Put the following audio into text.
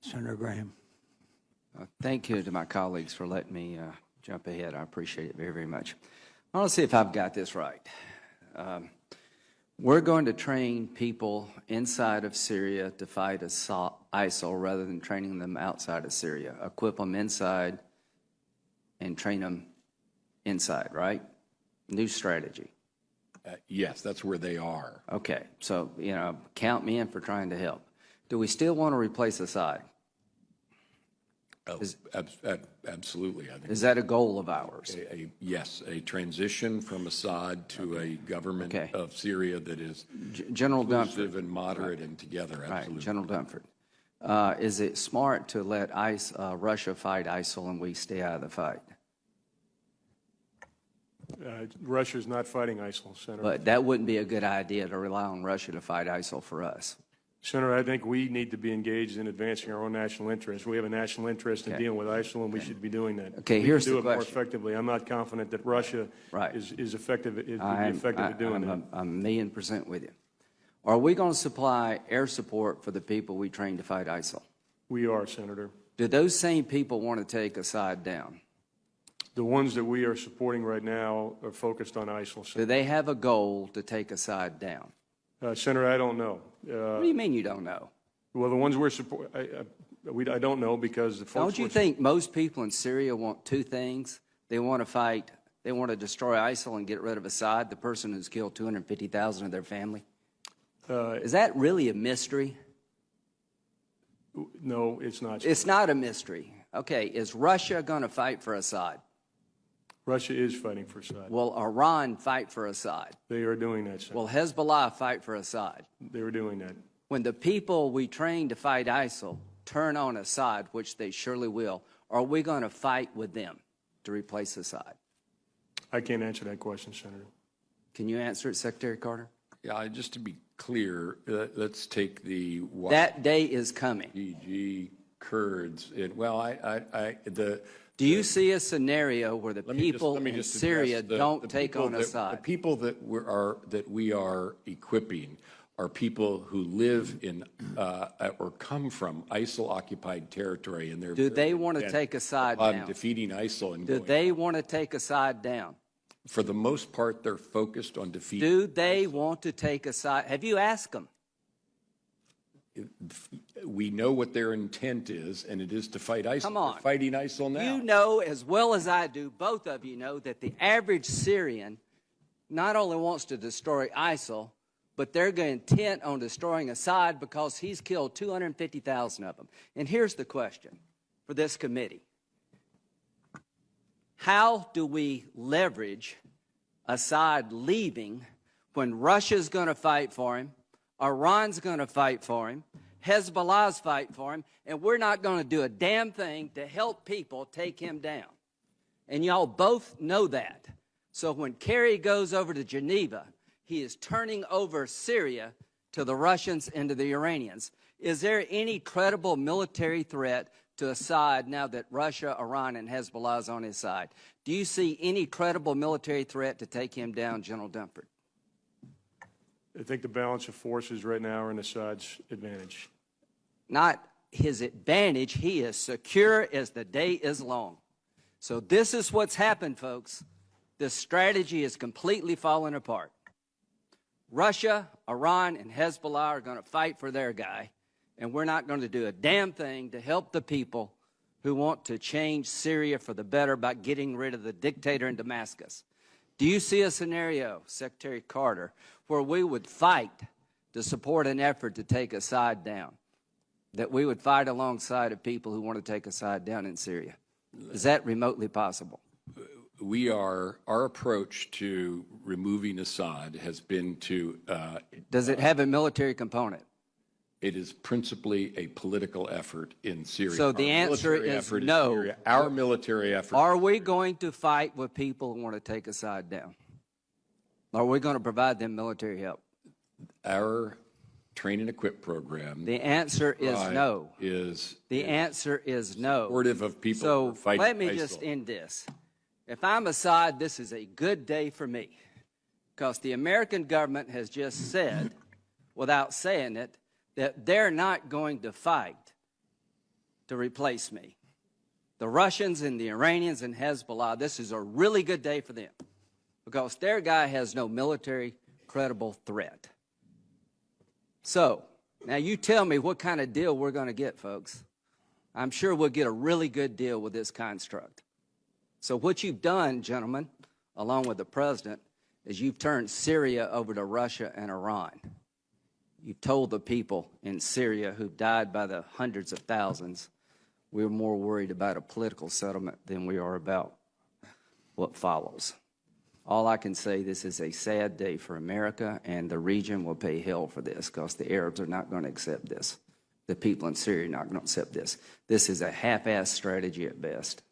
Senator Graham. Thank you to my colleagues for letting me jump ahead. I appreciate it very, very much. I want to see if I've got this right. We're going to train people inside of Syria to fight ISIL rather than training them outside of Syria. Equip them inside and train them inside, right? New strategy. Yes, that's where they are. Okay, so, you know, count me in for trying to help. Do we still want to replace Assad? Absolutely. I think Is that a goal of ours? yes, a transition from Assad to a government of Syria that is General inclusive Dunford. and moderate and together. Absolutely. Right, General Dunford. Is it smart to let Russia fight ISIL and we stay out of the fight? Russia's not fighting ISIL, Senator. But that wouldn't be a good idea to rely on Russia to fight ISIL for us. Senator, I think we need to be engaged in advancing our own national interests. We have a national interest in dealing with ISIL, and we should be doing that. Okay, we here's can do the it more question. effectively. I'm not confident that Russia is effective. Would be effective at doing that. I'm 1,000,000% with you. Are we going to supply air support for the people we train to fight ISIL? We are, Senator. Do those same people want to take Assad down? The ones that we are supporting right now are focused on ISIL. Do they have a goal to take Assad down? Senator, I don't know. What do you mean you don't know? Well, the ones we're supporting, I don't know because the folks. Don't you think most people in Syria want two things? They want to fight, they want to destroy ISIL and get rid of Assad, the person who's killed 250,000 of their family? Is that really a mystery? No, it's not. It's not a mystery. Okay, is Russia going to fight for Assad? Russia is fighting for Assad. Will Iran fight for Assad? They are doing that, Senator. Will Hezbollah fight for Assad? They were doing that. When the people we train to fight ISIL turn on Assad, which they surely will, are we going to fight with them to replace Assad? I can't answer that question, Senator. Can you answer it, Secretary Carter? Yeah, just to be clear, let's take the that day is coming. YPG Kurds. Do you see a scenario where the people in Syria don't take on Assad? The people that we are equipping are people who live in or come from ISIL-occupied territory, and do they want to take Assad down? Defeating ISIL and do they want to take Assad down? For the most part, they're focused on defeating. Do they want to take Assad? Have you asked them? We know what their intent is, and it is to fight ISIL. Come on. They're fighting ISIL now. You know as well as I do, both of you know, that the average Syrian not only wants to destroy ISIL, but they're intent on destroying Assad because he's killed 250,000 of them. And here's the question for this committee. How do we leverage Assad leaving when Russia's going to fight for him, Iran's going to fight for him, Hezbollah's fight for him, and we're not going to do a damn thing to help people take him down? And y'all both know that. So when Kerry goes over to Geneva, he is turning over Syria to the Russians and to the Iranians. Is there any credible military threat to Assad now that Russia, Iran, and Hezbollah is on his side? Do you see any credible military threat to take him down, General Dunford? I think the balance of forces right now are in Assad's advantage. Not his advantage. He is secure as the day is long. So this is what's happened, folks. This strategy is completely falling apart. Russia, Iran, and Hezbollah are going to fight for their guy, and we're not going to do a damn thing to help the people who want to change Syria for the better by getting rid of the dictator in Damascus. Do you see a scenario, Secretary Carter, where we would fight to support an effort to take Assad down, that we would fight alongside of people who want to take Assad down in Syria? Is that remotely possible? Our approach to removing Assad has been to... Does it have a military component? It is principally a political effort in Syria. So the answer is no. Our military effort... Are we going to fight with people who want to take Assad down? Are we going to provide them military help? Our train and equip program... The answer is no. The answer is no. Supportive of people so who are fighting let me ISIL. just end this. If I'm Assad, this is a good day for me, because the American government has just said, without saying it, that they're not going to fight to replace me. The Russians and the Iranians and Hezbollah, this is a really good day for them because their guy has no military credible threat. So, now you tell me what kind of deal we're going to get, folks. I'm sure we'll get a really good deal with this construct. So what you've done, gentlemen, along with the president, is you've turned Syria over to Russia and Iran. You've told the people in Syria who died by the hundreds of thousands, we're more worried about a political settlement than we are about what follows. All I can say, this is a sad day for America, and the region will pay hell for this because the Arabs are not going to accept this. The people in Syria are not going to accept this. This is a half-assed strategy at best.